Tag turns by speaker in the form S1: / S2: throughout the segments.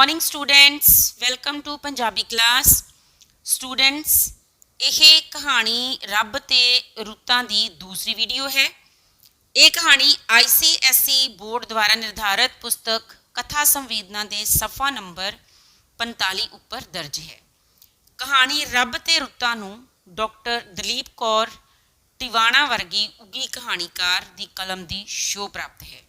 S1: Morning students, welcome to Punjabi class. Students, यह कहानी रब ते रुत्तां दी दूसरी वीडियो है। ये कहानी ICSE बोर्ड द्वारा निर्धारित पुस्तक कथा संवेदना के सफ़ा नंबर 45 उपर दर्ज है। कहानी रब ते रुत्तां नूं डॉक्टर दलीप कौर टिवाणा वर्गी उगी कहानीकार की कलम की शो प्राप्त है।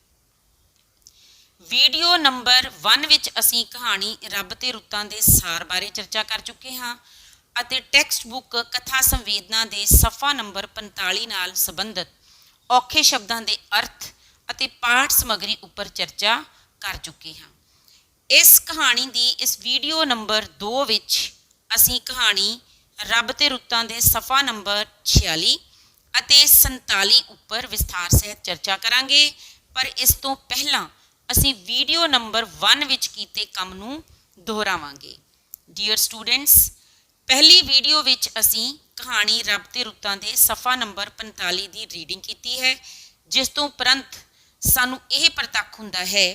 S1: वीडियो नंबर 1 विच असी कहानी रब ते रुत्तां दे सार बारे चर्चा कर चुके हाँ अते टैक्सट बुक कथा संवेदना के सफ़ा नंबर 45 नाल संबंधित औखे शब्दां दे अर्थ अते पाठ समग्री उपर चर्चा कर चुके हाँ। इस कहानी की इस वीडियो नंबर 2 विच असी कहानी रब ते रुत्तां दे सफ़ा नंबर 46 अते 47 उपर विस्तार सहित चर्चा करांगे। पर इस तो पहला असी वीडियो नंबर 1 विच कीते काम नूं दोहरावांगे। डियर स्टूडेंट्स, पहली वीडियो विच असी कहानी रब ते रुत्तां दे सफ़ा नंबर 45 की रीडिंग की है, जिस तो उपरंत सानू यह प्रतੱਖ हुंदा है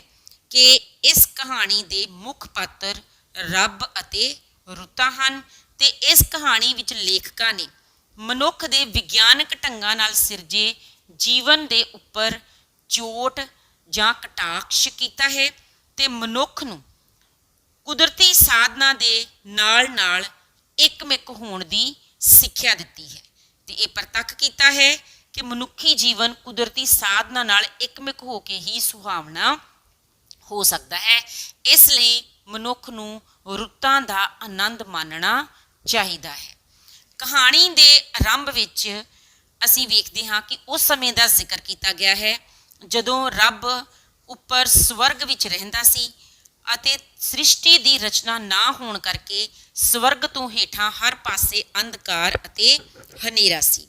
S1: कि इस कहानी के मुख पात्र रब अते रुत्तां हन ते इस कहानी विच लेखका ने मनुख दे विग्यानक ढंगां नाल सिरजे जीवन के उपर चोट ਜਾਂ ਕਟਾਕਸ਼ ਕੀਤਾ ਹੈ ਤੇ ਮਨੁੱਖ ਨੂੰ ਕੁਦਰਤੀ ਸਾਧਨਾ ਦੇ ਨਾਲ ਇੱਕਮਿਕ ਹੋਣ ਦੀ ਸਿੱਖਿਆ ਦਿੱਤੀ ਹੈ ਤੇ ਇਹ ਪ੍ਰਤੱਖ ਕੀਤਾ ਹੈ ਕਿ ਮਨੁੱਖੀ ਜੀਵਨ ਕੁਦਰਤੀ ਸਾਧਨਾ ਨਾਲ ਇੱਕਮਿਕ ਹੋ ਕੇ ਹੀ ਸੁਹਾਵਣਾ ਹੋ ਸਕਦਾ ਹੈ। ਇਸ ਲਈ ਮਨੁੱਖ ਨੂੰ ਰੁੱਤਾਂ ਦਾ ਆਨੰਦ ਮਾਣਨਾ ਚਾਹੀਦਾ ਹੈ। ਕਹਾਣੀ ਦੇ ਆਰੰਭ ਵਿੱਚ ਅਸੀਂ ਵੇਖਦੇ ਹਾਂ ਕਿ ਉਸ ਸਮੇਂ ਦਾ ਜ਼ਿਕਰ ਕੀਤਾ ਗਿਆ ਹੈ ਜਦੋਂ ਰੱਬ ਉੱਪਰ ਸਵਰਗ ਵਿੱਚ ਰਹਿੰਦਾ ਸੀ ਅਤੇ ਸ੍ਰਿਸ਼ਟੀ ਦੀ ਰਚਨਾ ਨਾ ਹੋਣ ਕਰਕੇ ਸਵਰਗ ਤੋਂ ਹੇਠਾਂ ਹਰ ਪਾਸੇ ਅੰਧਕਾਰ ਅਤੇ ਹਨੇਰਾ ਸੀ।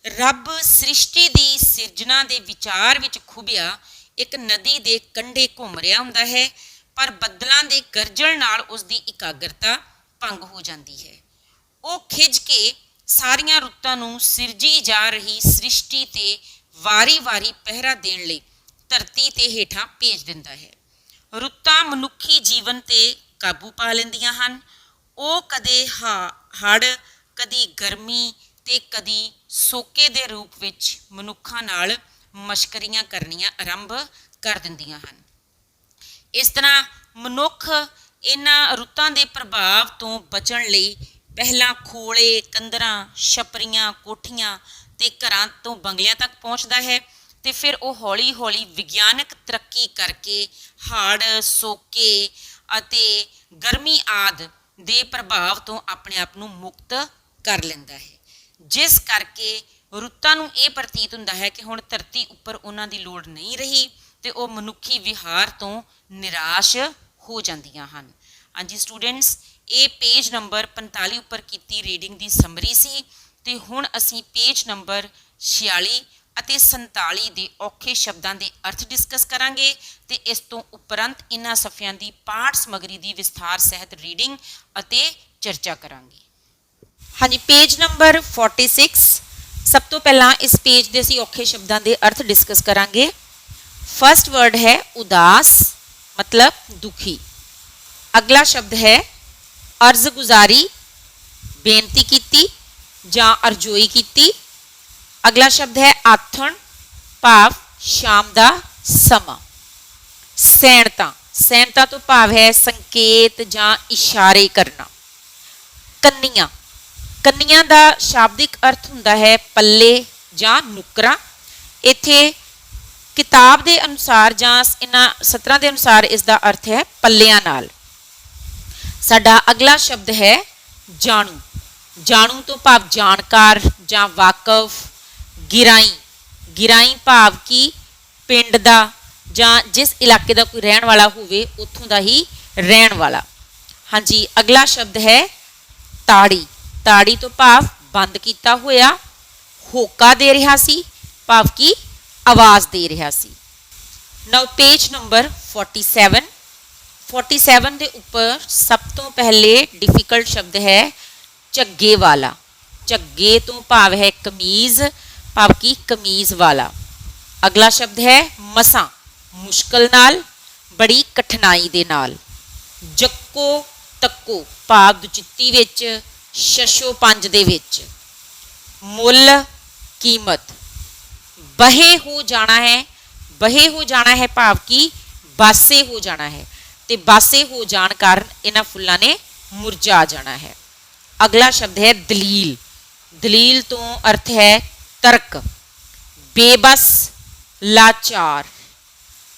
S1: ਰੱਬ ਸ੍ਰਿਸ਼ਟੀ ਦੀ ਸਿਰਜਣਾ ਦੇ ਵਿਚਾਰ ਵਿੱਚ ਖੁੱਭਿਆ ਇੱਕ ਨਦੀ ਦੇ ਕੰਢੇ ਘੁੰਮ ਰਿਹਾ ਹੁੰਦਾ ਹੈ, ਪਰ ਬੱਦਲਾਂ ਦੇ ਗਰਜਣ ਨਾਲ ਉਸ ਦੀ ਇਕਾਗਰਤਾ ਭੰਗ ਹੋ ਜਾਂਦੀ ਹੈ। ਉਹ ਖਿੱਝ ਕੇ ਸਾਰੀਆਂ ਰੁੱਤਾਂ ਨੂੰ ਸਿਰਜੀ ਜਾ ਰਹੀ ਸ੍ਰਿਸ਼ਟੀ ਤੇ ਵਾਰੀ-ਵਾਰੀ ਪਹਿਰਾ ਦੇਣ ਲਈ ਧਰਤੀ ਤੇ ਹੇਠਾਂ ਭੇਜ ਦਿੰਦਾ ਹੈ। ਰੁੱਤਾਂ ਮਨੁੱਖੀ ਜੀਵਨ ਤੇ ਕਾਬੂ ਪਾ ਲੈਂਦੀਆਂ ਹਨ। ਉਹ ਕਦੇ ਹੜ੍ਹ, ਕਦੀ ਗਰਮੀ ਤੇ ਕਦੀ ਸੋਕੇ ਦੇ ਰੂਪ ਵਿੱਚ ਮਨੁੱਖਾਂ ਨਾਲ ਮਸ਼ਕਰੀਆਂ ਕਰਨੀਆਂ ਆਰੰਭ ਕਰ ਦਿੰਦੀਆਂ ਹਨ। ਇਸ ਤਰ੍ਹਾਂ ਮਨੁੱਖ ਇਹਨਾਂ ਰੁੱਤਾਂ ਦੇ ਪ੍ਰਭਾਵ ਤੋਂ ਬਚਣ ਲਈ ਪਹਿਲਾਂ ਖੋਲੇ, ਕੰਦਰਾਂ, ਛਪਰੀਆਂ, ਕੋਠੀਆਂ ਤੇ ਘਰਾਂ ਤੋਂ ਬੰਗਲਿਆਂ ਤੱਕ ਪਹੁੰਚਦਾ ਹੈ ਤੇ ਫਿਰ ਉਹ ਹੌਲੀ-ਹੌਲੀ ਵਿਗਿਆਨਕ ਤਰੱਕੀ ਕਰਕੇ ਹੜ੍ਹ, ਸੋਕੇ ਅਤੇ ਗਰਮੀ ਆਦਿ ਦੇ ਪ੍ਰਭਾਵ ਤੋਂ ਆਪਣੇ ਆਪ ਨੂੰ ਮੁਕਤ ਕਰ ਲੈਂਦਾ ਹੈ, ਜਿਸ ਕਰਕੇ ਰੁੱਤਾਂ ਨੂੰ ਇਹ ਪ੍ਰਤੀਤ ਹੁੰਦਾ ਹੈ ਕਿ ਹੁਣ ਧਰਤੀ ਉੱਪਰ ਉਹਨਾਂ ਦੀ ਲੋੜ ਨਹੀਂ ਰਹੀ ਤੇ ਉਹ ਮਨੁੱਖੀ ਵਿਹਾਰ ਤੋਂ ਨਿਰਾਸ਼ ਹੋ ਜਾਂਦੀਆਂ ਹਨ। ਹਾਂਜੀ ਸਟੂਡੈਂਟਸ, ਇਹ ਪੇਜ ਨੰਬਰ 45 ਉੱਪਰ ਕੀਤੀ ਰੀਡਿੰਗ ਦੀ ਸਮਰੀ ਸੀ ਤੇ ਹੁਣ ਅਸੀਂ ਪੇਜ ਨੰਬਰ 46 ਅਤੇ 47 ਦੇ ਔਖੇ ਸ਼ਬਦਾਂ ਦੇ ਅਰਥ ਡਿਸਕਸ ਕਰਾਂਗੇ ਤੇ ਇਸ ਤੋਂ ਉਪਰੰਤ ਇਹਨਾਂ ਸਫ਼ਿਆਂ ਦੀ ਪਾਠ ਸਮੱਗਰੀ ਦੀ ਵਿਸਥਾਰ ਸਹਿਤ ਰੀਡਿੰਗ ਅਤੇ ਚਰਚਾ ਕਰਾਂਗੇ। ਹਾਂਜੀ, ਪੇਜ ਨੰਬਰ 46। ਸਭ ਤੋਂ ਪਹਿਲਾਂ ਇਸ ਪੇਜ ਦੇ ਅਸੀਂ ਔਖੇ ਸ਼ਬਦਾਂ ਦੇ ਅਰਥ ਡਿਸਕਸ ਕਰਾਂਗੇ। ਫਸਟ ਵਰਡ ਹੈ ਉਦਾਸ, ਮਤਲਬ ਦੁਖੀ। ਅਗਲਾ ਸ਼ਬਦ ਹੈ ਅਰਜ਼ ਗੁਜ਼ਾਰੀ, ਬੇਨਤੀ ਕੀਤੀ ਜਾਂ ਅਰਜ਼ੋਈ ਕੀਤੀ। ਅਗਲਾ ਸ਼ਬਦ ਹੈ ਆਥਣ, ਭਾਵ ਸ਼ਾਮ ਦਾ ਸਮਾਂ। ਸੈਣਤਾ, ਸੈਣਤਾ ਤੋਂ ਭਾਵ ਹੈ ਸੰਕੇਤ ਜਾਂ ਇਸ਼ਾਰੇ ਕਰਨਾ। ਕੰਨੀਆਂ, ਕੰਨੀਆਂ ਦਾ ਸ਼ਾਬਦਿਕ ਅਰਥ ਹੁੰਦਾ ਹੈ ਪੱਲੇ ਜਾਂ ਨੁਕਰਾਂ। ਇੱਥੇ ਕਿਤਾਬ ਦੇ ਅਨੁਸਾਰ ਜਾਂ ਇਹਨਾਂ ਸਤਰਾਂ ਦੇ ਅਨੁਸਾਰ ਇਸ ਦਾ ਅਰਥ ਹੈ ਪੱਲਿਆਂ ਨਾਲ। ਸਾਡਾ ਅਗਲਾ ਸ਼ਬਦ ਹੈ ਜਾਣੂ। ਜਾਣੂ ਤੋਂ ਭਾਵ ਜਾਣਕਾਰ ਜਾਂ ਵਾਕਫ। ਗਿਰਾਈ, ਗਿਰਾਈ ਭਾਵ ਕਿ ਪਿੰਡ ਦਾ ਜਾਂ ਜਿਸ ਇਲਾਕੇ ਦਾ ਕੋਈ ਰਹਿਣ ਵਾਲਾ ਹੋਵੇ ਉੱਥੋਂ ਦਾ ਹੀ ਰਹਿਣ ਵਾਲਾ। ਹਾਂਜੀ, ਅਗਲਾ ਸ਼ਬਦ ਹੈ ਤਾੜੀ। ਤਾੜੀ ਤੋਂ ਭਾਵ ਬੰਦ ਕੀਤਾ ਹੋਇਆ। ਹੋਕਾ ਦੇ ਰਿਹਾ ਸੀ ਭਾਵ ਕਿ ਆਵਾਜ਼ ਦੇ ਰਿਹਾ ਸੀ। ਨਾਓ ਪੇਜ ਨੰਬਰ 47। 47 ਦੇ ਉੱਪਰ ਸਭ ਤੋਂ ਪਹਿਲੇ ਡਿਫਿਕਲਟ ਸ਼ਬਦ ਹੈ ਝੱਗੇ ਵਾਲਾ। ਝੱਗੇ ਤੋਂ ਭਾਵ ਹੈ ਕਮੀਜ਼, ਭਾਵ ਕਿ ਕਮੀਜ਼ ਵਾਲਾ। ਅਗਲਾ ਸ਼ਬਦ ਹੈ ਮਸਾਂ, ਮੁਸ਼ਕਲ ਨਾਲ, ਬੜੀ ਕਠਿਨਾਈ ਦੇ ਨਾਲ। ਜੱਕੋ ਤੱਕੋ ਭਾਵ ਦੁਚਿੱਤੀ ਵਿੱਚ, ਸ਼ਸ਼ੋ ਪੰਜ ਦੇ ਵਿੱਚ। ਮੁੱਲ ਕੀਮਤ। ਬਹੇ ਹੋ ਜਾਣਾ ਹੈ, ਬਹੇ ਹੋ ਜਾਣਾ ਹੈ ਭਾਵ ਕਿ ਬਾਸੇ ਹੋ ਜਾਣਾ ਹੈ, ਤੇ ਬਾਸੇ ਹੋ ਜਾਣ ਕਾਰਨ ਇਹਨਾਂ ਫੁੱਲਾਂ ਨੇ ਮੁਰਝਾ ਜਾਣਾ ਹੈ। ਅਗਲਾ ਸ਼ਬਦ ਹੈ ਦਲੀਲ। ਦਲੀਲ ਤੋਂ ਅਰਥ ਹੈ ਤਰਕ। ਬੇਬਸ, ਲਾਚਾਰ।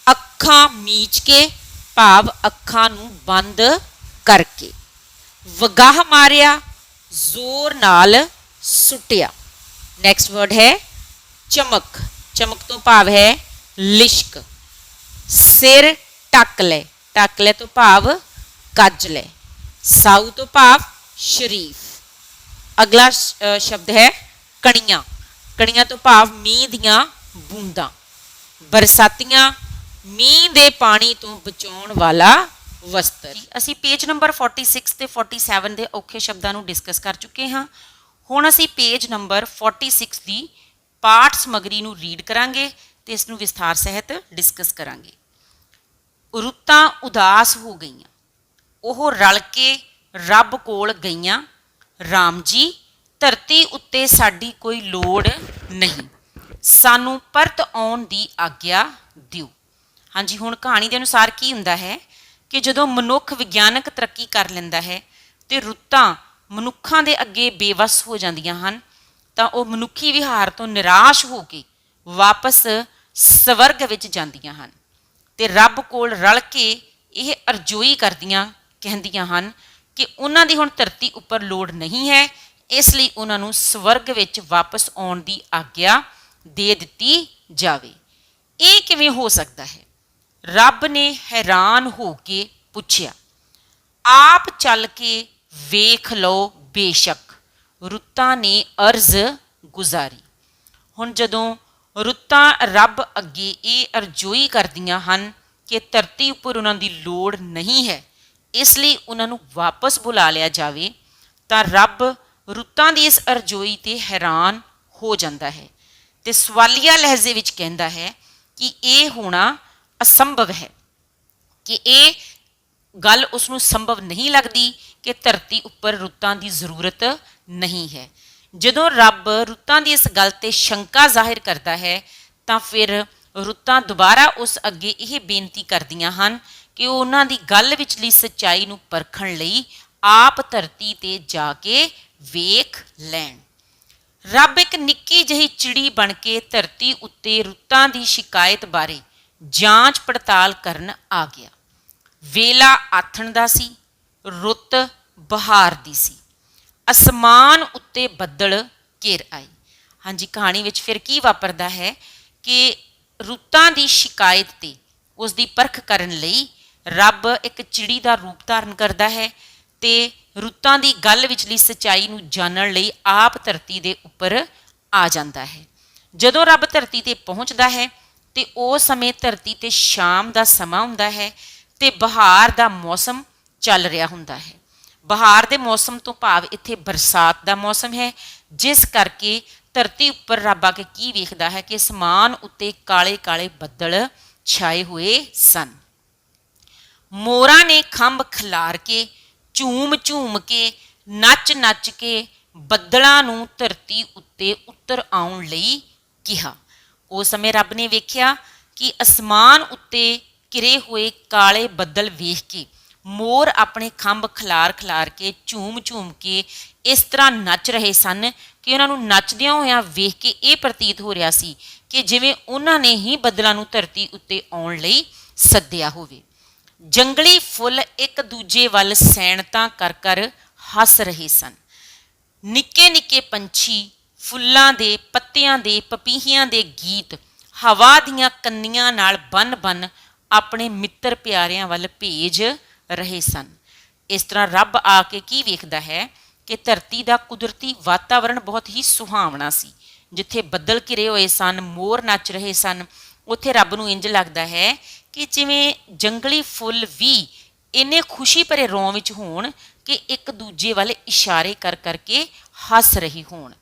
S1: ਅੱਖਾਂ ਮੀਚ ਕੇ ਭਾਵ ਅੱਖਾਂ ਨੂੰ ਬੰਦ ਕਰਕੇ। ਵਗਾਹ ਮਾਰਿਆ, ਜ਼ੋਰ ਨਾਲ ਸੁੱਟਿਆ। ਨੈਕਸਟ ਵਰਡ ਹੈ ਚਮਕ। ਚਮਕ ਤੋਂ ਭਾਵ ਹੈ ਲਿਸ਼ਕ। ਸਿਰ ਢੱਕ ਲੈ, ਢੱਕ ਲੈ ਤੋਂ ਭਾਵ ਕੱਜ ਲੈ। ਸਾਊ ਤੋਂ ਭਾਵ ਸ਼ਰੀਫ। ਅਗਲਾ ਸ਼ਬਦ ਹੈ ਕਣੀਆਂ। ਕਣੀਆਂ ਤੋਂ ਭਾਵ ਮੀਂਹ ਦੀਆਂ ਬੂੰਦਾਂ। ਬਰਸਾਤੀਆਂ, ਮੀਂਹ ਦੇ ਪਾਣੀ ਤੋਂ ਬਚਾਉਣ ਵਾਲਾ ਵਸਤਰ। ਅਸੀਂ ਪੇਜ ਨੰਬਰ 46 ਤੇ 47 ਦੇ ਔਖੇ ਸ਼ਬਦਾਂ ਨੂੰ ਡਿਸਕਸ ਕਰ ਚੁੱਕੇ ਹਾਂ। ਹੁਣ ਅਸੀਂ ਪੇਜ ਨੰਬਰ 46 ਦੀ ਪਾਠ ਸਮੱਗਰੀ ਨੂੰ ਰੀਡ ਕਰਾਂਗੇ ਤੇ ਇਸ ਨੂੰ ਵਿਸਥਾਰ ਸਹਿਤ ਡਿਸਕਸ ਕਰਾਂਗੇ। ਰੁੱਤਾਂ ਉਦਾਸ ਹੋ ਗਈਆਂ, ਉਹ ਰਲ ਕੇ ਰੱਬ ਕੋਲ ਗਈਆਂ। ਰਾਮ ਜੀ, ਧਰਤੀ ਉੱਤੇ ਸਾਡੀ ਕੋਈ ਲੋੜ ਨਹੀਂ, ਸਾਨੂੰ ਪਰਤ ਆਉਣ ਦੀ ਆਗਿਆ ਦਿਓ। ਹਾਂਜੀ, ਹੁਣ ਕਹਾਣੀ ਦੇ ਅਨੁਸਾਰ ਕੀ ਹੁੰਦਾ ਹੈ ਕਿ ਜਦੋਂ ਮਨੁੱਖ ਵਿਗਿਆਨਕ ਤਰੱਕੀ ਕਰ ਲੈਂਦਾ ਹੈ ਤੇ ਰੁੱਤਾਂ ਮਨੁੱਖਾਂ ਦੇ ਅੱਗੇ ਬੇਵੱਸ ਹੋ ਜਾਂਦੀਆਂ ਹਨ, ਤਾਂ ਉਹ ਮਨੁੱਖੀ ਵਿਹਾਰ ਤੋਂ ਨਿਰਾਸ਼ ਹੋ ਕੇ ਵਾਪਸ ਸਵਰਗ ਵਿੱਚ ਜਾਂਦੀਆਂ ਹਨ ਤੇ ਰੱਬ ਕੋਲ ਰਲ ਕੇ ਇਹ ਅਰਜ਼ੋਈ ਕਰਦੀਆਂ, ਕਹਿੰਦੀਆਂ ਹਨ ਕਿ ਉਹਨਾਂ ਦੀ ਹੁਣ ਧਰਤੀ ਉੱਪਰ ਲੋੜ ਨਹੀਂ ਹੈ, ਇਸ ਲਈ ਉਹਨਾਂ ਨੂੰ ਸਵਰਗ ਵਿੱਚ ਵਾਪਸ ਆਉਣ ਦੀ ਆਗਿਆ ਦੇ ਦਿੱਤੀ ਜਾਵੇ। ਇਹ ਕਿਵੇਂ ਹੋ ਸਕਦਾ ਹੈ? ਰੱਬ ਨੇ ਹੈਰਾਨ ਹੋ ਕੇ ਪੁੱਛਿਆ। ਆਪ ਚੱਲ ਕੇ ਵੇਖ ਲਓ ਬੇਸ਼ੱਕ, ਰੁੱਤਾਂ ਨੇ ਅਰਜ਼ ਗੁਜ਼ਾਰੀ। ਹੁਣ ਜਦੋਂ ਰੁੱਤਾਂ ਰੱਬ ਅੱਗੇ ਇਹ ਅਰਜ਼ੋਈ ਕਰਦੀਆਂ ਹਨ ਕਿ ਧਰਤੀ ਉੱਪਰ ਉਹਨਾਂ ਦੀ ਲੋੜ ਨਹੀਂ ਹੈ, ਇਸ ਲਈ ਉਹਨਾਂ ਨੂੰ ਵਾਪਸ ਬੁਲਾ ਲਿਆ ਜਾਵੇ, ਤਾਂ ਰੱਬ ਰੁੱਤਾਂ ਦੀ ਇਸ ਅਰਜ਼ੋਈ ਤੇ ਹੈਰਾਨ ਹੋ ਜਾਂਦਾ ਹੈ ਤੇ ਸਵਾਲੀਆ ਲਹਿਜ਼ੇ ਵਿੱਚ ਕਹਿੰਦਾ ਹੈ ਕਿ ਇਹ ਹੋਣਾ ਅਸੰਭਵ ਹੈ, ਕਿ ਇਹ ਗੱਲ ਉਸ ਨੂੰ ਸੰਭਵ ਨਹੀਂ ਲੱਗਦੀ ਕਿ ਧਰਤੀ ਉੱਪਰ ਰੁੱਤਾਂ ਦੀ ਜ਼ਰੂਰਤ ਨਹੀਂ ਹੈ। ਜਦੋਂ ਰੱਬ ਰੁੱਤਾਂ ਦੀ ਇਸ ਗੱਲ ਤੇ ਸ਼ੰਕਾ ਜ਼ਾਹਿਰ ਕਰਦਾ ਹੈ, ਤਾਂ ਫਿਰ ਰੁੱਤਾਂ ਦੁਬਾਰਾ ਉਸ ਅੱਗੇ ਇਹ ਬੇਨਤੀ ਕਰਦੀਆਂ ਹਨ ਕਿ ਉਹ ਉਹਨਾਂ ਦੀ ਗੱਲ ਵਿਚਲੀ ਸੱਚਾਈ ਨੂੰ ਪਰਖਣ ਲਈ ਆਪ ਧਰਤੀ ਤੇ ਜਾ ਕੇ ਵੇਖ ਲੈਣ। ਰੱਬ ਇੱਕ ਨਿੱਕੀ ਜਿਹੀ ਚਿੜੀ ਬਣ ਕੇ ਧਰਤੀ ਉੱਤੇ ਰੁੱਤਾਂ ਦੀ ਸ਼ਿਕਾਇਤ ਬਾਰੇ ਜਾਂਚ ਪੜਤਾਲ ਕਰਨ ਆ ਗਿਆ। ਵੇਲਾ ਆਥਣ ਦਾ ਸੀ, ਰੁੱਤ ਬਹਾਰ ਦੀ ਸੀ, ਅਸਮਾਨ ਉੱਤੇ ਬੱਦਲ ਘਿਰ ਆਏ। ਹਾਂਜੀ, ਕਹਾਣੀ ਵਿੱਚ ਫਿਰ ਕੀ ਵਾਪਰਦਾ ਹੈ ਕਿ ਰੁੱਤਾਂ ਦੀ ਸ਼ਿਕਾਇਤ ਤੇ ਉਸ ਦੀ ਪਰਖ ਕਰਨ ਲਈ ਰੱਬ ਇੱਕ ਚਿੜੀ ਦਾ ਰੂਪ ਧਾਰਨ ਕਰਦਾ ਹੈ ਤੇ ਰੁੱਤਾਂ ਦੀ ਗੱਲ ਵਿਚਲੀ ਸੱਚਾਈ ਨੂੰ ਜਾਣਨ ਲਈ ਆਪ ਧਰਤੀ ਦੇ ਉੱਪਰ ਆ ਜਾਂਦਾ ਹੈ। ਜਦੋਂ ਰੱਬ ਧਰਤੀ ਤੇ ਪਹੁੰਚਦਾ ਹੈ ਤੇ ਉਸ ਸਮੇਂ ਧਰਤੀ ਤੇ ਸ਼ਾਮ ਦਾ ਸਮਾਂ ਹੁੰਦਾ ਹੈ ਤੇ ਬਹਾਰ ਦਾ ਮੌਸਮ ਚੱਲ ਰਿਹਾ ਹੁੰਦਾ ਹੈ। ਬਹਾਰ ਦੇ ਮੌਸਮ ਤੋਂ ਭਾਵ ਇੱਥੇ ਬਰਸਾਤ ਦਾ ਮੌਸਮ ਹੈ, ਜਿਸ ਕਰਕੇ ਧਰਤੀ ਉੱਪਰ ਰੱਬ ਆ ਕੇ ਕੀ ਵੇਖਦਾ ਹੈ ਕਿ ਅਸਮਾਨ ਉੱਤੇ ਕਾਲੇ ਕਾਲੇ ਬੱਦਲ ਛਾਏ ਹੋਏ ਸਨ। ਮੋਰਾਂ ਨੇ ਖੰਭ ਖਿਲਾਰ ਕੇ, ਝੂਮ ਝੂਮ ਕੇ, ਨੱਚ ਨੱਚ ਕੇ ਬੱਦਲਾਂ ਨੂੰ ਧਰਤੀ ਉੱਤੇ ਉਤਰ ਆਉਣ ਲਈ ਕਿਹਾ। ਉਸ ਸਮੇਂ ਰੱਬ ਨੇ ਵੇਖਿਆ ਕਿ ਅਸਮਾਨ ਉੱਤੇ ਘਿਰੇ ਹੋਏ ਕਾਲੇ ਬੱਦਲ ਵੇਖ ਕੇ ਮੋਰ ਆਪਣੇ ਖੰਭ ਖਿਲਾਰ ਖਿਲਾਰ ਕੇ, ਝੂਮ ਝੂਮ ਕੇ ਇਸ ਤਰ੍ਹਾਂ ਨੱਚ ਰਹੇ ਸਨ ਕਿ ਉਹਨਾਂ ਨੂੰ ਨੱਚਦਿਆਂ ਹੋਇਆਂ ਵੇਖ ਕੇ ਇਹ ਪ੍ਰਤੀਤ ਹੋ ਰਿਹਾ ਸੀ ਕਿ ਜਿਵੇਂ ਉਹਨਾਂ ਨੇ ਹੀ ਬੱਦਲਾਂ ਨੂੰ ਧਰਤੀ ਉੱਤੇ ਆਉਣ ਲਈ ਸੱਦਿਆ ਹੋਵੇ। ਜੰਗਲੀ ਫੁੱਲ ਇੱਕ ਦੂਜੇ ਵੱਲ ਸੈਨਤਾਂ ਕਰ ਕਰ ਹੱਸ ਰਹੇ ਸਨ। ਨਿੱਕੇ ਨਿੱਕੇ ਪੰਛੀ ਫੁੱਲਾਂ ਦੇ ਪੱਤਿਆਂ ਦੇ ਪਪੀਹਿਆਂ ਦੇ ਗੀਤ ਹਵਾ ਦੀਆਂ ਕੰਨੀਆਂ ਨਾਲ ਬੰਨ ਬੰਨ ਆਪਣੇ ਮਿੱਤਰ ਪਿਆਰਿਆਂ ਵੱਲ ਭੇਜ ਰਹੇ ਸਨ। ਇਸ ਤਰ੍ਹਾਂ ਰੱਬ ਆ ਕੇ ਕੀ ਵੇਖਦਾ ਹੈ ਕਿ ਧਰਤੀ ਦਾ ਕੁਦਰਤੀ ਵਾਤਾਵਰਣ ਬਹੁਤ ਹੀ ਸੁਹਾਵਣਾ ਸੀ। ਜਿੱਥੇ ਬੱਦਲ ਘਿਰੇ ਹੋਏ ਸਨ, ਮੋਰ ਨੱਚ ਰਹੇ ਸਨ, ਉੱਥੇ ਰੱਬ ਨੂੰ ਇੰਜ ਲੱਗਦਾ ਹੈ ਕਿ ਜਿਵੇਂ ਜੰਗਲੀ ਫੁੱਲ ਵੀ ਇੰਨੇ ਖੁਸ਼ੀ ਭਰੇ ਰੌਂ ਵਿੱਚ ਹੋਣ ਕਿ ਇੱਕ ਦੂਜੇ ਵੱਲ ਇਸ਼ਾਰੇ ਕਰ ਕਰਕੇ ਹੱਸ ਰਹੇ ਹੋਣ।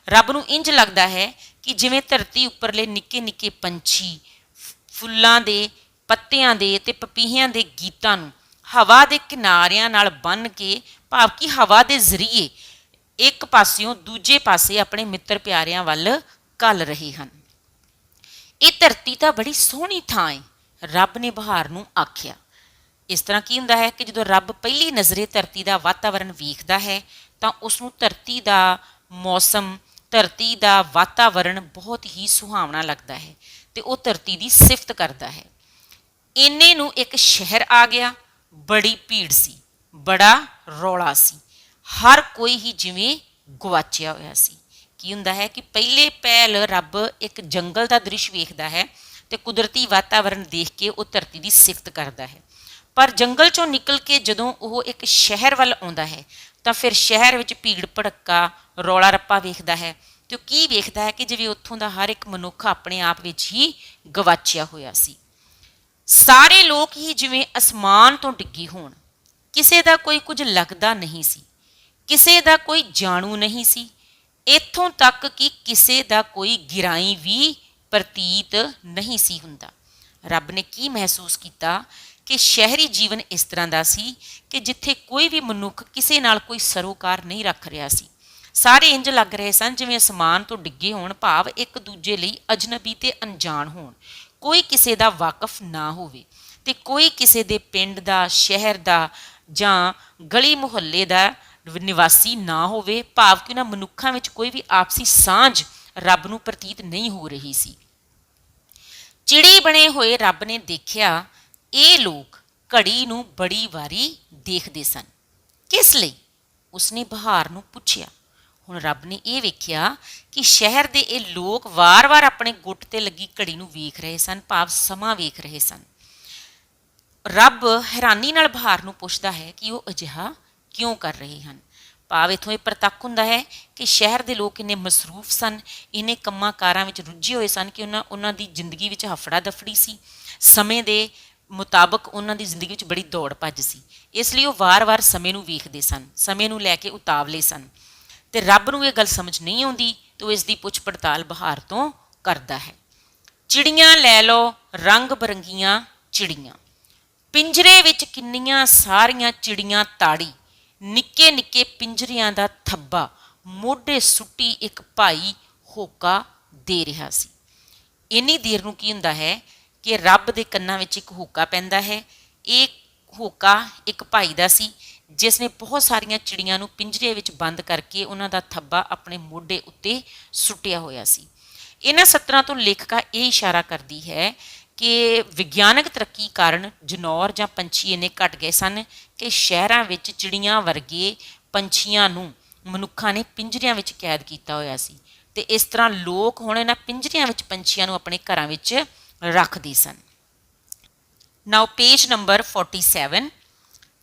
S1: ਰੱਬ ਨੂੰ ਇੰਜ ਲੱਗਦਾ ਹੈ ਕਿ ਜਿਵੇਂ ਧਰਤੀ ਉੱਪਰਲੇ ਨਿੱਕੇ ਨਿੱਕੇ ਪੰਛੀ ਫੁੱਲਾਂ ਦੇ ਪੱਤਿਆਂ ਦੇ ਤੇ ਪਪੀਹਿਆਂ ਦੇ ਗੀਤਾਂ ਨੂੰ ਹਵਾ ਦੇ ਕਿਨਾਰਿਆਂ ਨਾਲ ਬੰਨ ਕੇ, ਭਾਵ ਕਿ ਹਵਾ ਦੇ ਜ਼ਰੀਏ ਇੱਕ ਪਾਸਿਓਂ ਦੂਜੇ ਪਾਸੇ ਆਪਣੇ ਮਿੱਤਰ ਪਿਆਰਿਆਂ ਵੱਲ ਘੱਲ ਰਹੇ ਹਨ। ਇਹ ਧਰਤੀ ਤਾਂ ਬੜੀ ਸੋਹਣੀ ਥਾਂ ਹੈ, ਰੱਬ ਨੇ ਬਹਾਰ ਨੂੰ ਆਖਿਆ। ਇਸ ਤਰ੍ਹਾਂ ਕੀ ਹੁੰਦਾ ਹੈ ਕਿ ਜਦੋਂ ਰੱਬ ਪਹਿਲੀ ਨਜ਼ਰੇ ਧਰਤੀ ਦਾ ਵਾਤਾਵਰਣ ਵੇਖਦਾ ਹੈ ਤਾਂ ਉਸ ਨੂੰ ਧਰਤੀ ਦਾ ਮੌਸਮ, ਧਰਤੀ ਦਾ ਵਾਤਾਵਰਣ ਬਹੁਤ ਹੀ ਸੁਹਾਵਣਾ ਲੱਗਦਾ ਹੈ ਤੇ ਉਹ ਧਰਤੀ ਦੀ ਸਿਫਤ ਕਰਦਾ ਹੈ। ਇੰਨੇ ਨੂੰ ਇੱਕ ਸ਼ਹਿਰ ਆ ਗਿਆ, ਬੜੀ ਭੀੜ ਸੀ, ਬੜਾ ਰੌਲਾ ਸੀ, ਹਰ ਕੋਈ ਹੀ ਜਿਵੇਂ ਗੁਆਚਿਆ ਹੋਇਆ ਸੀ। ਕੀ ਹੁੰਦਾ ਹੈ ਕਿ ਪਹਿਲੇ ਪਹਿਲ ਰੱਬ ਇੱਕ ਜੰਗਲ ਦਾ ਦ੍ਰਿਸ਼ ਵੇਖਦਾ ਹੈ ਤੇ ਕੁਦਰਤੀ ਵਾਤਾਵਰਣ ਦੇਖ ਕੇ ਉਹ ਧਰਤੀ ਦੀ ਸਿਫਤ ਕਰਦਾ ਹੈ। ਪਰ ਜੰਗਲ ਚੋਂ ਨਿਕਲ ਕੇ ਜਦੋਂ ਉਹ ਇੱਕ ਸ਼ਹਿਰ ਵੱਲ ਆਉਂਦਾ ਹੈ ਤਾਂ ਫਿਰ ਸ਼ਹਿਰ ਵਿੱਚ ਭੀੜ ਭੜੱਕਾ, ਰੌਲਾ ਰੱਪਾ ਵੇਖਦਾ ਹੈ ਤੇ ਉਹ ਕੀ ਵੇਖਦਾ ਹੈ ਕਿ ਜਿਵੇਂ ਉੱਥੋਂ ਦਾ ਹਰ ਇੱਕ ਮਨੁੱਖ ਆਪਣੇ ਆਪ ਵਿੱਚ ਹੀ ਗਵਾਚਿਆ ਹੋਇਆ ਸੀ। ਸਾਰੇ ਲੋਕ ਹੀ ਜਿਵੇਂ ਅਸਮਾਨ ਤੋਂ ਡਿੱਗੇ ਹੋਣ, ਕਿਸੇ ਦਾ ਕੋਈ ਕੁਝ ਲੱਗਦਾ ਨਹੀਂ ਸੀ, ਕਿਸੇ ਦਾ ਕੋਈ ਜਾਣੂ ਨਹੀਂ ਸੀ, ਇੱਥੋਂ ਤੱਕ ਕਿ ਕਿਸੇ ਦਾ ਕੋਈ ਗਿਰਾਈ ਵੀ ਪ੍ਰਤੀਤ ਨਹੀਂ ਸੀ ਹੁੰਦਾ। ਰੱਬ ਨੇ ਕੀ ਮਹਿਸੂਸ ਕੀਤਾ ਕਿ ਸ਼ਹਿਰੀ ਜੀਵਨ ਇਸ ਤਰ੍ਹਾਂ ਦਾ ਸੀ ਕਿ ਜਿੱਥੇ ਕੋਈ ਵੀ ਮਨੁੱਖ ਕਿਸੇ ਨਾਲ ਕੋਈ ਸਰੋਕਾਰ ਨਹੀਂ ਰੱਖ ਰਿਹਾ ਸੀ। ਸਾਰੇ ਇੰਜ ਲੱਗ ਰਹੇ ਸਨ ਜਿਵੇਂ ਅਸਮਾਨ ਤੋਂ ਡਿੱਗੇ ਹੋਣ, ਭਾਵ ਇੱਕ ਦੂਜੇ ਲਈ ਅਜਨਬੀ ਤੇ ਅਣਜਾਣ ਹੋਣ, ਕੋਈ ਕਿਸੇ ਦਾ ਵਾਕਫ ਨਾ ਹੋਵੇ ਤੇ ਕੋਈ ਕਿਸੇ ਦੇ ਪਿੰਡ ਦਾ, ਸ਼ਹਿਰ ਦਾ ਜਾਂ ਗਲੀ ਮੁਹੱਲੇ ਦਾ ਨਿਵਾਸੀ ਨਾ ਹੋਵੇ, ਭਾਵ ਕਿ ਉਹਨਾਂ ਮਨੁੱਖਾਂ ਵਿੱਚ ਕੋਈ ਵੀ ਆਪਸੀ ਸਾਂਝ ਰੱਬ ਨੂੰ ਪ੍ਰਤੀਤ ਨਹੀਂ ਹੋ ਰਹੀ ਸੀ। ਚਿੜੀ ਬਣੇ ਹੋਏ ਰੱਬ ਨੇ ਦੇਖਿਆ ਇਹ ਲੋਕ ਘੜੀ ਨੂੰ ਬੜੀ ਵਾਰੀ ਦੇਖਦੇ ਸਨ। ਕਿਸ ਲਈ? ਉਸਨੇ ਬਹਾਰ ਨੂੰ ਪੁੱਛਿਆ। ਹੁਣ ਰੱਬ ਨੇ ਇਹ ਵੇਖਿਆ ਕਿ ਸ਼ਹਿਰ ਦੇ ਇਹ ਲੋਕ ਵਾਰ-ਵਾਰ ਆਪਣੇ ਗੁੱਟ ਤੇ ਲੱਗੀ ਘੜੀ ਨੂੰ ਵੇਖ ਰਹੇ ਸਨ, ਭਾਵ ਸਮਾਂ ਵੇਖ ਰਹੇ ਸਨ। ਰੱਬ ਹੈਰਾਨੀ ਨਾਲ ਬਹਾਰ ਨੂੰ ਪੁੱਛਦਾ ਹੈ ਕਿ ਉਹ ਅਜਿਹਾ ਕਿਉਂ ਕਰ ਰਹੇ ਹਨ। ਭਾਵ ਇੱਥੋਂ ਇਹ ਪ੍ਰਤੱਖ ਹੁੰਦਾ ਹੈ ਕਿ ਸ਼ਹਿਰ ਦੇ ਲੋਕ ਇੰਨੇ ਮਸਰੂਫ ਸਨ, ਇੰਨੇ ਕੰਮਾਂ ਕਾਰਾਂ ਵਿੱਚ ਰੁੱਝੇ ਹੋਏ ਸਨ ਕਿ ਉਹਨਾਂ ਦੀ ਜ਼ਿੰਦਗੀ ਵਿੱਚ ਹਫੜਾ ਦਫੜੀ ਸੀ, ਸਮੇਂ ਦੇ ਮੁਤਾਬਕ ਉਹਨਾਂ ਦੀ ਜ਼ਿੰਦਗੀ ਵਿੱਚ ਬੜੀ ਦੌੜ ਭੱਜ ਸੀ। ਇਸ ਲਈ ਉਹ ਵਾਰ-ਵਾਰ ਸਮੇਂ ਨੂੰ ਵੇਖਦੇ ਸਨ, ਸਮੇਂ ਨੂੰ ਲੈ ਕੇ ਉਤਾਵਲੇ ਸਨ ਤੇ ਰੱਬ ਨੂੰ ਇਹ ਗੱਲ ਸਮਝ ਨਹੀਂ ਆਉਂਦੀ ਤੇ ਉਹ ਇਸ ਦੀ ਪੁੱਛ ਪੜਤਾਲ ਬਹਾਰ ਤੋਂ ਕਰਦਾ ਹੈ। ਚਿੜੀਆਂ ਲੈ ਲਓ ਰੰਗ ਬਰੰਗੀਆਂ ਚਿੜੀਆਂ, ਪਿੰਜਰੇ ਵਿੱਚ ਕਿੰਨੀਆਂ ਸਾਰੀਆਂ ਚਿੜੀਆਂ ਤਾੜੀ, ਨਿੱਕੇ ਨਿੱਕੇ ਪਿੰਜਰਿਆਂ ਦਾ ਥੱਬਾ ਮੋਢੇ ਸੁੱਟੀ ਇੱਕ ਭਾਈ ਹੋਕਾ ਦੇ ਰਿਹਾ ਸੀ। ਇੰਨੀ ਦੇਰ ਨੂੰ ਕੀ ਹੁੰਦਾ ਹੈ ਕਿ ਰੱਬ ਦੇ ਕੰਨਾਂ ਵਿੱਚ ਇੱਕ ਹੋਕਾ ਪੈਂਦਾ ਹੈ। ਇਹ ਹੋਕਾ ਇੱਕ ਭਾਈ ਦਾ ਸੀ ਜਿਸ ਨੇ ਬਹੁਤ ਸਾਰੀਆਂ ਚਿੜੀਆਂ ਨੂੰ ਪਿੰਜਰੇ ਵਿੱਚ ਬੰਦ ਕਰਕੇ ਉਹਨਾਂ ਦਾ ਥੱਬਾ ਆਪਣੇ ਮੋਢੇ ਉੱਤੇ ਸੁੱਟਿਆ ਹੋਇਆ ਸੀ। ਇਹਨਾਂ ਸਤਰਾਂ ਤੋਂ ਲੇਖਕਾ ਇਹ ਇਸ਼ਾਰਾ ਕਰਦੀ ਹੈ ਕਿ ਵਿਗਿਆਨਕ ਤਰੱਕੀ ਕਾਰਨ ਜਨੌਰ ਜਾਂ ਪੰਛੀ ਇੰਨੇ ਘਟ ਗਏ ਸਨ ਕਿ ਸ਼ਹਿਰਾਂ ਵਿੱਚ ਚਿੜੀਆਂ ਵਰਗੇ ਪੰਛੀਆਂ ਨੂੰ ਮਨੁੱਖਾਂ ਨੇ ਪਿੰਜਰਿਆਂ ਵਿੱਚ ਕੈਦ ਕੀਤਾ ਹੋਇਆ ਸੀ ਤੇ ਇਸ ਤਰ੍ਹਾਂ ਲੋਕ ਹੁਣ ਇਹਨਾਂ ਪਿੰਜਰਿਆਂ ਵਿੱਚ ਪੰਛੀਆਂ ਨੂੰ ਆਪਣੇ ਘਰਾਂ ਵਿੱਚ ਰੱਖਦੇ ਸਨ। ਨਾਓ ਪੇਜ ਨੰਬਰ 47।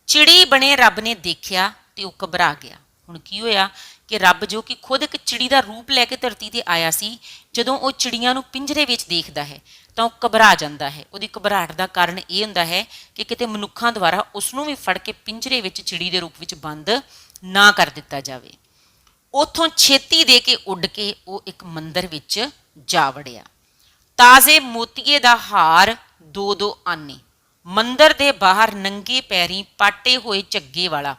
S1: ਚਿੜੀ ਬਣੇ ਰੱਬ ਨੇ ਦੇਖਿਆ ਤੇ ਉਹ ਘਬਰਾ ਗਿਆ। ਹੁਣ ਕੀ ਹੋਇਆ ਕਿ ਰੱਬ ਜੋ ਕਿ ਖੁਦ ਇੱਕ ਚਿੜੀ ਦਾ ਰੂਪ ਲੈ ਕੇ ਧਰਤੀ ਤੇ ਆਇਆ ਸੀ, ਜਦੋਂ ਉਹ ਚਿੜੀਆਂ ਨੂੰ ਪਿੰਜਰੇ ਵਿੱਚ ਦੇਖਦਾ ਹੈ ਤਾਂ ਉਹ ਘਬਰਾ ਜਾਂਦਾ ਹੈ। ਉਹਦੀ ਘਬਰਾਹਟ ਦਾ ਕਾਰਨ ਇਹ ਹੁੰਦਾ ਹੈ ਕਿ ਕਿਤੇ ਮਨੁੱਖਾਂ ਦੁਆਰਾ ਉਸ ਨੂੰ ਵੀ ਫੜ ਕੇ ਪਿੰਜਰੇ ਵਿੱਚ ਚਿੜੀ ਦੇ ਰੂਪ ਵਿੱਚ ਬੰਦ ਨਾ ਕਰ ਦਿੱਤਾ ਜਾਵੇ। ਉੱਥੋਂ ਛੇਤੀ ਦੇ ਕੇ ਉੱਡ ਕੇ ਉਹ ਇੱਕ ਮੰਦਰ ਵਿੱਚ ਜਾ ਵੜਿਆ। ਤਾਜ਼ੇ ਮੋਤੀਏ ਦਾ ਹਾਰ 2-2 ਆਨੇ, ਮੰਦਰ ਦੇ ਬਾਹਰ ਨੰਗੇ ਪੈਰੀਂ ਪਾਟੇ ਹੋਏ ਝੱਗੇ ਵਾਲਾ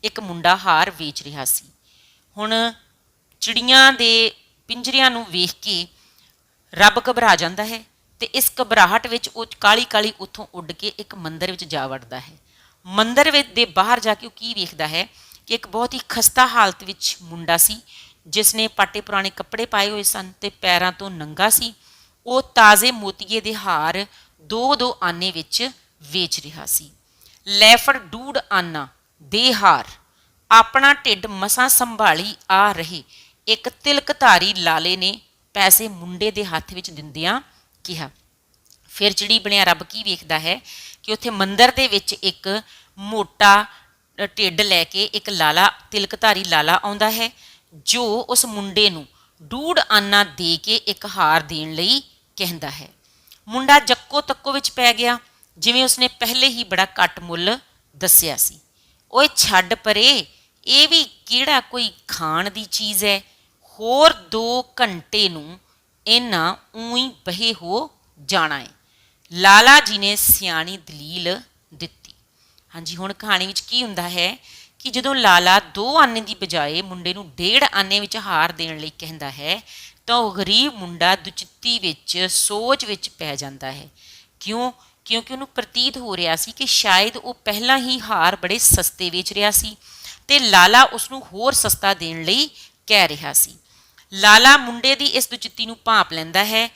S1: ਇੱਕ ਮੁੰਡਾ ਹਾਰ ਵੇਚ ਰਿਹਾ ਸੀ। ਹੁਣ ਚਿੜੀਆਂ ਦੇ ਪਿੰਜਰਿਆਂ ਨੂੰ ਵੇਖ ਕੇ ਰੱਬ ਘਬਰਾ ਜਾਂਦਾ ਹੈ ਤੇ ਇਸ ਘਬਰਾਹਟ ਵਿੱਚ ਉਹ ਕਾਲੀ ਕਾਲੀ ਉੱਥੋਂ ਉੱਡ ਕੇ ਇੱਕ ਮੰਦਰ ਵਿੱਚ ਜਾ ਵੜਦਾ ਹੈ। ਮੰਦਰ ਵਿੱਚ ਦੇ ਬਾਹਰ ਜਾ ਕੇ ਉਹ ਕੀ ਵੇਖਦਾ ਹੈ ਕਿ ਇੱਕ ਬਹੁਤ ਹੀ ਖਸਤਾ ਹਾਲਤ ਵਿੱਚ ਮੁੰਡਾ ਸੀ ਜਿਸ ਨੇ ਪਾਟੇ ਪੁਰਾਣੇ ਕੱਪੜੇ ਪਾਏ ਹੋਏ ਸਨ ਤੇ ਪੈਰਾਂ ਤੋਂ ਨੰਗਾ ਸੀ। ਉਹ ਤਾਜ਼ੇ ਮੋਤੀਏ ਦੇ ਹਾਰ 2-2 ਆਨੇ ਵਿੱਚ ਵੇਚ ਰਿਹਾ ਸੀ। ਲੈ ਫੜ 1.5 ਆਨਾ ਦੇ ਹਾਰ, ਆਪਣਾ ਢਿੱਡ ਮਸਾਂ ਸੰਭਾਲੀ ਆ ਰਹੇ ਇੱਕ ਤਿਲਕਧਾਰੀ ਲਾਲੇ ਨੇ ਪੈਸੇ ਮੁੰਡੇ ਦੇ ਹੱਥ ਵਿੱਚ ਦਿੰਦਿਆਂ ਕਿਹਾ। ਫਿਰ ਚਿੜੀ ਬਣਿਆ ਰੱਬ ਕੀ ਵੇਖਦਾ ਹੈ ਕਿ ਉੱਥੇ ਮੰਦਰ ਦੇ ਵਿੱਚ ਇੱਕ ਮੋਟਾ ਢਿੱਡ ਲੈ ਕੇ ਇੱਕ ਲਾਲਾ, ਤਿਲਕਧਾਰੀ ਲਾਲਾ ਆਉਂਦਾ ਹੈ ਜੋ ਉਸ ਮੁੰਡੇ ਨੂੰ 1.5 ਆਨਾ ਦੇ ਕੇ ਇੱਕ ਹਾਰ ਦੇਣ ਲਈ ਕਹਿੰਦਾ ਹੈ। ਮੁੰਡਾ ਜੱਕੋ ਤੱਕੋ ਵਿੱਚ ਪੈ ਗਿਆ, ਜਿਵੇਂ ਉਸਨੇ ਪਹਿਲੇ ਹੀ ਬੜਾ ਘੱਟ ਮੁੱਲ ਦੱਸਿਆ ਸੀ। ਓਏ ਛੱਡ ਪਰੇ, ਇਹ ਵੀ ਕਿਹੜਾ ਕੋਈ ਖਾਣ ਦੀ ਚੀਜ਼ ਹੈ, ਹੋਰ 2 ਘੰਟੇ ਨੂੰ ਇਹਨਾਂ ਊਂ ਬਹੇ ਹੋ ਜਾਣਾ ਹੈ। ਲਾਲਾ ਜੀ ਨੇ ਸਿਆਣੀ ਦਲੀਲ ਦਿੱਤੀ। ਹਾਂਜੀ, ਹੁਣ ਕਹਾਣੀ ਵਿੱਚ ਕੀ ਹੁੰਦਾ ਹੈ ਕਿ ਜਦੋਂ ਲਾਲਾ 2 ਆਨੇ ਦੀ ਬਜਾਏ ਮੁੰਡੇ ਨੂੰ 1.5 ਆਨੇ ਵਿੱਚ ਹਾਰ ਦੇਣ ਲਈ ਕਹਿੰਦਾ ਹੈ ਤਾਂ ਉਹ ਗਰੀਬ ਮੁੰਡਾ ਦੁਚਿੱਤੀ ਵਿੱਚ ਸੋਚ ਵਿੱਚ ਪੈ ਜਾਂਦਾ ਹੈ। ਕਿਉਂ? ਕਿਉਂਕਿ ਉਹਨੂੰ ਪ੍ਰਤੀਤ ਹੋ ਰਿਹਾ ਸੀ ਕਿ ਸ਼ਾਇਦ ਉਹ ਪਹਿਲਾਂ ਹੀ ਹਾਰ ਬੜੇ ਸਸਤੇ ਵੇਚ ਰਿਹਾ ਸੀ ਤੇ ਲਾਲਾ ਉਸ ਨੂੰ ਹੋਰ ਸਸਤਾ ਦੇਣ ਲਈ ਕਹਿ ਰਿਹਾ ਸੀ। ਲਾਲਾ ਮੁੰਡੇ ਦੀ ਇਸ ਦੁਚਿੱਤੀ ਨੂੰ ਭਾਂਪ ਲੈਂਦਾ ਹੈ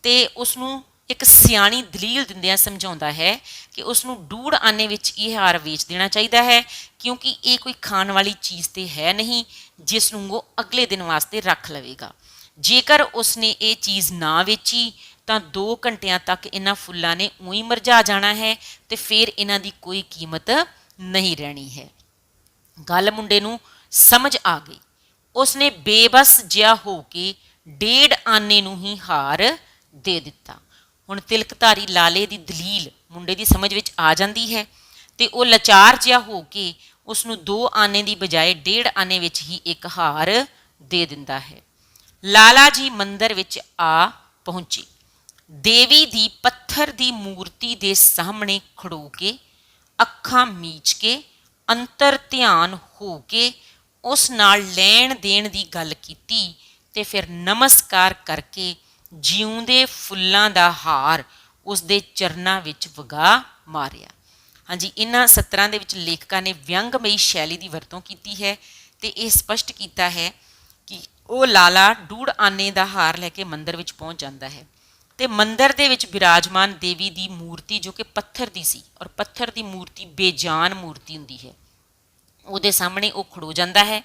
S1: ਤੇ ਉਸ ਨੂੰ ਇੱਕ ਸਿਆਣੀ ਦਲੀਲ ਦਿੰਦਿਆਂ ਸਮਝਾਉਂਦਾ ਹੈ ਕਿ ਉਸ ਨੂੰ 1.5 ਆਨੇ ਵਿੱਚ ਇਹ ਹਾਰ ਵੇਚ ਦੇਣਾ ਚਾਹੀਦਾ ਹੈ, ਕਿਉਂਕਿ ਇਹ ਕੋਈ ਖਾਣ ਵਾਲੀ ਚੀਜ਼ ਤੇ ਹੈ ਨਹੀਂ ਜਿਸ ਨੂੰ ਉਹ ਅਗਲੇ ਦਿਨ ਵਾਸਤੇ ਰੱਖ ਲਵੇਗਾ। ਜੇਕਰ ਉਸਨੇ ਇਹ ਚੀਜ਼ ਨਾ ਵੇਚੀ ਤਾਂ 2 ਘੰਟਿਆਂ ਤੱਕ ਇਹਨਾਂ ਫੁੱਲਾਂ ਨੇ ਊਂ ਮੁਰਝਾ ਜਾਣਾ ਹੈ ਤੇ ਫਿਰ ਇਹਨਾਂ ਦੀ ਕੋਈ ਕੀਮਤ ਨਹੀਂ ਰਹਿਣੀ ਹੈ। ਗੱਲ ਮੁੰਡੇ ਨੂੰ ਸਮਝ ਆ ਗਈ। ਉਸਨੇ ਬੇਬਸ ਜਿਹਾ ਹੋ ਕੇ 1.5 ਆਨੇ ਨੂੰ ਹੀ ਹਾਰ ਦੇ ਦਿੱਤਾ। ਹੁਣ ਤਿਲਕਧਾਰੀ ਲਾਲੇ ਦੀ ਦਲੀਲ ਮੁੰਡੇ ਦੀ ਸਮਝ ਵਿੱਚ ਆ ਜਾਂਦੀ ਹੈ ਤੇ ਉਹ ਲਾਚਾਰ ਜਿਹਾ ਹੋ ਕੇ ਉਸ ਨੂੰ 2 ਆਨੇ ਦੀ ਬਜਾਏ 1.5 ਆਨੇ ਵਿੱਚ ਹੀ ਇੱਕ ਹਾਰ ਦੇ ਦਿੰਦਾ ਹੈ। ਲਾਲਾ ਜੀ ਮੰਦਰ ਵਿੱਚ ਆ ਪਹੁੰਚੇ। ਦੇਵੀ ਦੀ ਪੱਥਰ ਦੀ ਮੂਰਤੀ ਦੇ ਸਾਹਮਣੇ ਖੜੋ ਕੇ, ਅੱਖਾਂ ਮੀਚ ਕੇ, ਅੰਤਰ ਧਿਆਨ ਹੋ ਕੇ ਉਸ ਨਾਲ ਲੈਣ ਦੇਣ ਦੀ ਗੱਲ ਕੀਤੀ ਤੇ ਫਿਰ ਨਮਸਕਾਰ ਕਰਕੇ ਜਿਉਂਦੇ ਫੁੱਲਾਂ ਦਾ ਹਾਰ ਉਸ ਦੇ ਚਰਨਾਂ ਵਿੱਚ ਵਗਾ ਮਾਰਿਆ। ਹਾਂਜੀ, ਇਹਨਾਂ ਸਤਰਾਂ ਦੇ ਵਿੱਚ ਲੇਖਕਾਂ ਨੇ ਵਿਅੰਗਮਈ ਸ਼ੈਲੀ ਦੀ ਵਰਤੋਂ ਕੀਤੀ ਹੈ ਤੇ ਇਹ ਸਪਸ਼ਟ ਕੀਤਾ ਹੈ ਕਿ ਉਹ ਲਾਲਾ 1.5 ਆਨੇ ਦਾ ਹਾਰ ਲੈ ਕੇ ਮੰਦਰ ਵਿੱਚ ਪਹੁੰਚ ਜਾਂਦਾ ਹੈ ਤੇ ਮੰਦਰ ਦੇ ਵਿੱਚ ਬਿਰਾਜਮਾਨ ਦੇਵੀ ਦੀ ਮੂਰਤੀ ਜੋ ਕਿ ਪੱਥਰ ਦੀ ਸੀ, ਔਰ ਪੱਥਰ ਦੀ ਮੂਰਤੀ ਬੇਜਾਨ ਮੂਰਤੀ ਹੁੰਦੀ ਹੈ, ਉਹਦੇ ਸਾਹਮਣੇ ਉਹ ਖੜੋ ਜਾਂਦਾ ਹੈ,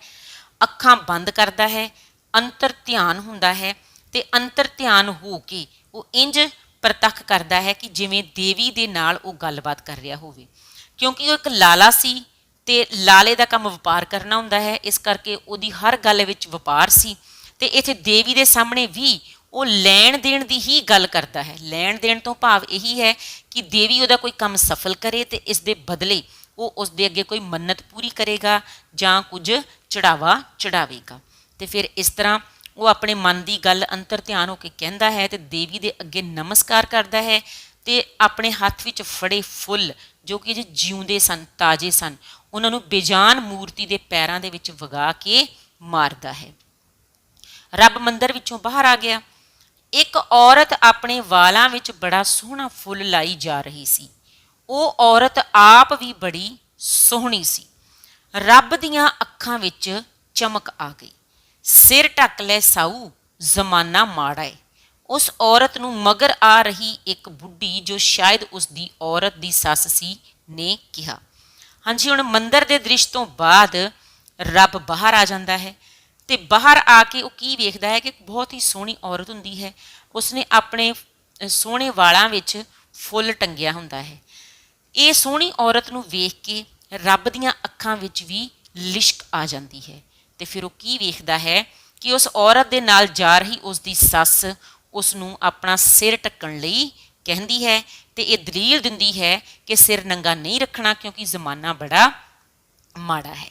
S1: ਅੱਖਾਂ ਬੰਦ ਕਰਦਾ ਹੈ, ਅੰਤਰ ਧਿਆਨ ਹੁੰਦਾ ਹੈ ਤੇ ਅੰਤਰ ਧਿਆਨ ਹੋ ਕੇ ਉਹ ਇੰਜ ਪ੍ਰਤੱਖ ਕਰਦਾ ਹੈ ਕਿ ਜਿਵੇਂ ਦੇਵੀ ਦੇ ਨਾਲ ਉਹ ਗੱਲਬਾਤ ਕਰ ਰਿਹਾ ਹੋਵੇ। ਕਿਉਂਕਿ ਉਹ ਇੱਕ ਲਾਲਾ ਸੀ ਤੇ ਲਾਲੇ ਦਾ ਕੰਮ ਵਪਾਰ ਕਰਨਾ ਹੁੰਦਾ ਹੈ, ਇਸ ਕਰਕੇ ਉਹਦੀ ਹਰ ਗੱਲ ਵਿੱਚ ਵਪਾਰ ਸੀ ਤੇ ਇੱਥੇ ਦੇਵੀ ਦੇ ਸਾਹਮਣੇ ਵੀ ਉਹ ਲੈਣ ਦੇਣ ਦੀ ਹੀ ਗੱਲ ਕਰਦਾ ਹੈ। ਲੈਣ ਦੇਣ ਤੋਂ ਭਾਵ ਇਹੀ ਹੈ ਕਿ ਦੇਵੀ ਉਹਦਾ ਕੋਈ ਕੰਮ ਸਫਲ ਕਰੇ ਤੇ ਇਸ ਦੇ ਬਦਲੇ ਉਹ ਉਸ ਦੇ ਅੱਗੇ ਕੋਈ ਮੰਨਤ ਪੂਰੀ ਕਰੇਗਾ ਜਾਂ ਕੁਝ ਚੜਾਵਾ ਚੜਾਵੇਗਾ। ਤੇ ਫਿਰ ਇਸ ਤਰ੍ਹਾਂ ਉਹ ਆਪਣੇ ਮਨ ਦੀ ਗੱਲ ਅੰਤਰ ਧਿਆਨ ਹੋ ਕੇ ਕਹਿੰਦਾ ਹੈ ਤੇ ਦੇਵੀ ਦੇ ਅੱਗੇ ਨਮਸਕਾਰ ਕਰਦਾ ਹੈ ਤੇ ਆਪਣੇ ਹੱਥ ਵਿੱਚ ਫੜੇ ਫੁੱਲ ਜੋ ਕਿ ਜੇ ਜਿਉਂਦੇ ਸਨ, ਤਾਜ਼ੇ ਸਨ, ਉਹਨਾਂ ਨੂੰ ਬੇਜਾਨ ਮੂਰਤੀ ਦੇ ਪੈਰਾਂ ਦੇ ਵਿੱਚ ਵਗਾ ਕੇ ਮਾਰਦਾ ਹੈ। ਰੱਬ ਮੰਦਰ ਵਿੱਚੋਂ ਬਾਹਰ ਆ ਗਿਆ। ਇੱਕ ਔਰਤ ਆਪਣੇ ਵਾਲਾਂ ਵਿੱਚ ਬੜਾ ਸੋਹਣਾ ਫੁੱਲ ਲਾਈ ਜਾ ਰਹੀ ਸੀ। ਉਹ ਔਰਤ ਆਪ ਵੀ ਬੜੀ ਸੋਹਣੀ ਸੀ। ਰੱਬ ਦੀਆਂ ਅੱਖਾਂ ਵਿੱਚ ਚਮਕ ਆ ਗਈ। ਸਿਰ ਢੱਕ ਲੈ ਸਾਊ, ਜ਼ਮਾਨਾ ਮਾੜਾ ਏ। ਉਸ ਔਰਤ ਨੂੰ ਮਗਰ ਆ ਰਹੀ ਇੱਕ ਬੁੱਢੀ ਜੋ ਸ਼ਾਇਦ ਉਸ ਦੀ ਔਰਤ ਦੀ ਸੱਸ ਸੀ ਨੇ ਕਿਹਾ। ਹਾਂਜੀ, ਹੁਣ ਮੰਦਰ ਦੇ ਦ੍ਰਿਸ਼ ਤੋਂ ਬਾਅਦ ਰੱਬ ਬਾਹਰ ਆ ਜਾਂਦਾ ਹੈ ਤੇ ਬਾਹਰ ਆ ਕੇ ਉਹ ਕੀ ਵੇਖਦਾ ਹੈ ਕਿ ਬਹੁਤ ਹੀ ਸੋਹਣੀ ਔਰਤ ਹੁੰਦੀ ਹੈ। ਉਸਨੇ ਆਪਣੇ ਸੋਹਣੇ ਵਾਲਾਂ ਵਿੱਚ ਫੁੱਲ ਟੰਗਿਆ ਹੁੰਦਾ ਹੈ। ਇਹ ਸੋਹਣੀ ਔਰਤ ਨੂੰ ਵੇਖ ਕੇ ਰੱਬ ਦੀਆਂ ਅੱਖਾਂ ਵਿੱਚ ਵੀ ਲਿਸ਼ਕ ਆ ਜਾਂਦੀ ਹੈ ਤੇ ਫਿਰ ਉਹ ਕੀ ਵੇਖਦਾ ਹੈ ਕਿ ਉਸ ਔਰਤ ਦੇ ਨਾਲ ਜਾ ਰਹੀ ਉਸ ਦੀ ਸੱਸ ਉਸ ਨੂੰ ਆਪਣਾ ਸਿਰ ਢੱਕਣ ਲਈ ਕਹਿੰਦੀ ਹੈ ਤੇ ਇਹ ਦਲੀਲ ਦਿੰਦੀ ਹੈ ਕਿ ਸਿਰ ਨੰਗਾ ਨਹੀਂ ਰੱਖਣਾ ਕਿਉਂਕਿ ਜ਼ਮਾਨਾ ਬੜਾ ਮਾੜਾ ਹੈ।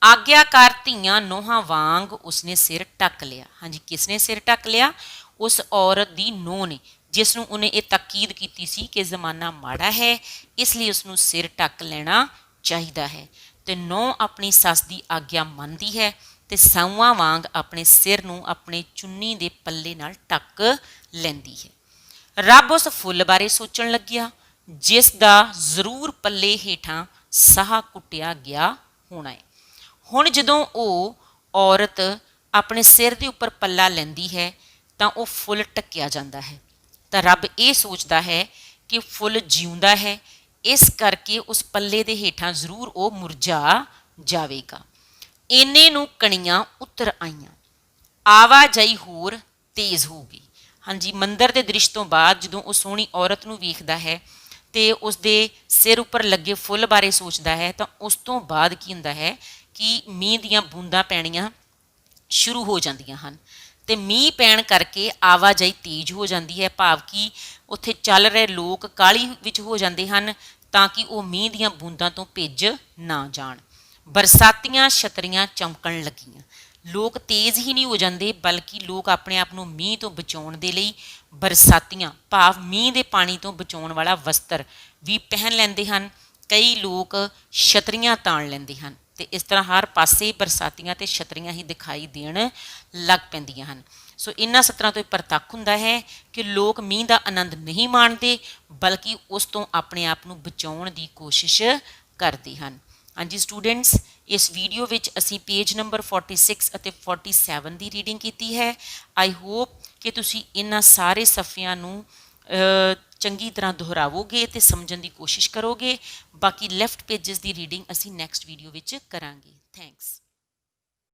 S1: ਆਗਿਆਕਾਰ ਧੀਆਂ ਨੋਹਾਂ ਵਾਂਗ ਉਸਨੇ ਸਿਰ ਢੱਕ ਲਿਆ। ਹਾਂਜੀ, ਕਿਸਨੇ ਸਿਰ ਢੱਕ ਲਿਆ? ਉਸ ਔਰਤ ਦੀ ਨੂੰਹ ਨੇ, ਜਿਸ ਨੂੰ ਉਹਨੇ ਇਹ ਤਾਕੀਦ ਕੀਤੀ ਸੀ ਕਿ ਜ਼ਮਾਨਾ ਮਾੜਾ ਹੈ, ਇਸ ਲਈ ਉਸਨੂੰ ਸਿਰ ਢੱਕ ਲੈਣਾ ਚਾਹੀਦਾ ਹੈ। ਤੇ ਨੂੰਹ ਆਪਣੀ ਸੱਸ ਦੀ ਆਗਿਆ ਮੰਨਦੀ ਹੈ ਤੇ ਸਾਊਆਂ ਵਾਂਗ ਆਪਣੇ ਸਿਰ ਨੂੰ ਆਪਣੇ ਚੁੰਨੀ ਦੇ ਪੱਲੇ ਨਾਲ ਢੱਕ ਲੈਂਦੀ ਹੈ। ਰੱਬ ਉਸ ਫੁੱਲ ਬਾਰੇ ਸੋਚਣ ਲੱਗਿਆ ਜਿਸ ਦਾ ਜ਼ਰੂਰ ਪੱਲੇ ਹੇਠਾਂ ਸਾਹ ਕੁੱਟਿਆ ਗਿਆ ਹੋਣਾ ਹੈ। ਹੁਣ ਜਦੋਂ ਉਹ ਔਰਤ ਆਪਣੇ ਸਿਰ ਦੇ ਉੱਪਰ ਪੱਲਾ ਲੈਂਦੀ ਹੈ ਤਾਂ ਉਹ ਫੁੱਲ ਢੱਕਿਆ ਜਾਂਦਾ ਹੈ। ਤਾਂ ਰੱਬ ਇਹ ਸੋਚਦਾ ਹੈ ਕਿ ਫੁੱਲ ਜਿਉਂਦਾ ਹੈ, ਇਸ ਕਰਕੇ ਉਸ ਪੱਲੇ ਦੇ ਹੇਠਾਂ ਜ਼ਰੂਰ ਉਹ ਮੁਰਝਾ ਜਾਵੇਗਾ। ਇੰਨੇ ਨੂੰ ਕਣੀਆਂ ਉਤਰ ਆਈਆਂ, ਆਵਾਜਾਈ ਹੋਰ ਤੇਜ਼ ਹੋ ਗਈ। ਹਾਂਜੀ, ਮੰਦਰ ਦੇ ਦ੍ਰਿਸ਼ ਤੋਂ ਬਾਅਦ ਜਦੋਂ ਉਹ ਸੋਹਣੀ ਔਰਤ ਨੂੰ ਵੇਖਦਾ ਹੈ ਤੇ ਉਸ ਦੇ ਸਿਰ ਉੱਪਰ ਲੱਗੇ ਫੁੱਲ ਬਾਰੇ ਸੋਚਦਾ ਹੈ ਤਾਂ ਉਸ ਤੋਂ ਬਾਅਦ ਕੀ ਹੁੰਦਾ ਹੈ ਕਿ ਮੀਂਹ ਦੀਆਂ ਬੂੰਦਾਂ ਪੈਣੀਆਂ ਸ਼ੁਰੂ ਹੋ ਜਾਂਦੀਆਂ ਹਨ ਤੇ ਮੀਂਹ ਪੈਣ ਕਰਕੇ ਆਵਾਜਾਈ ਤੇਜ਼ ਹੋ ਜਾਂਦੀ ਹੈ, ਭਾਵ ਕਿ ਉੱਥੇ ਚੱਲ ਰਹੇ ਲੋਕ ਕਾਹਲੀ ਵਿੱਚ ਹੋ ਜਾਂਦੇ ਹਨ ਤਾਂ ਕਿ ਉਹ ਮੀਂਹ ਦੀਆਂ ਬੂੰਦਾਂ ਤੋਂ ਭਿੱਜ ਨਾ ਜਾਣ। ਬਰਸਾਤੀਆਂ ਛਤਰੀਆਂ ਚਮਕਣ ਲੱਗੀਆਂ। ਲੋਕ ਤੇਜ਼ ਹੀ ਨਹੀਂ ਹੋ ਜਾਂਦੇ ਬਲਕਿ ਲੋਕ ਆਪਣੇ ਆਪ ਨੂੰ ਮੀਂਹ ਤੋਂ ਬਚਾਉਣ ਦੇ ਲਈ ਬਰਸਾਤੀਆਂ ਭਾਵ ਮੀਂਹ ਦੇ ਪਾਣੀ ਤੋਂ ਬਚਾਉਣ ਵਾਲਾ ਵਸਤਰ ਵੀ ਪਹਿਨ ਲੈਂਦੇ ਹਨ ਕਈ ਲੋਕ ਛਤਰੀਆਂ ਤਾਣ ਲੈਂਦੇ ਹਨ ਤੇ ਇਸ ਤਰ੍ਹਾਂ ਹਰ ਪਾਸੇ ਬਰਸਾਤੀਆਂ ਤੇ ਛਤਰੀਆਂ ਹੀ ਦਿਖਾਈ ਦੇਣ ਲੱਗ ਪੈਂਦੀਆਂ ਹਨ। ਸੋ ਇਹਨਾਂ ਸਤਰਾਂ ਤੋਂ ਇਹ ਪ੍ਰਤੱਖ ਹੁੰਦਾ ਹੈ ਕਿ ਲੋਕ ਮੀਂਹ ਦਾ ਆਨੰਦ ਨਹੀਂ ਮਾਣਦੇ, ਬਲਕਿ ਉਸ ਤੋਂ ਆਪਣੇ ਆਪ ਨੂੰ ਬਚਾਉਣ ਦੀ ਕੋਸ਼ਿਸ਼ ਕਰਦੇ ਹਨ। ਹਾਂਜੀ ਸਟੂਡੈਂਟਸ, ਇਸ ਵੀਡੀਓ ਵਿੱਚ ਅਸੀਂ ਪੇਜ ਨੰਬਰ 46 ਅਤੇ 47 ਦੀ ਰੀਡਿੰਗ ਕੀਤੀ ਹੈ। ਆਈ ਹੋਪ ਕਿ ਤੁਸੀਂ ਇਹਨਾਂ ਸਾਰੇ ਸਫ਼ਿਆਂ ਨੂੰ ਚੰਗੀ ਤਰ੍ਹਾਂ ਦੁਹਰਾਵੋਗੇ ਤੇ ਸਮਝਣ ਦੀ ਕੋਸ਼ਿਸ਼ ਕਰੋਗੇ। ਬਾਕੀ ਲੈਫਟ ਪੇजेस ਦੀ ਰੀਡਿੰਗ ਅਸੀਂ ਨੈਕਸਟ ਵੀਡੀਓ ਵਿੱਚ ਕਰਾਂਗੇ। ਥੈਂਕਸ।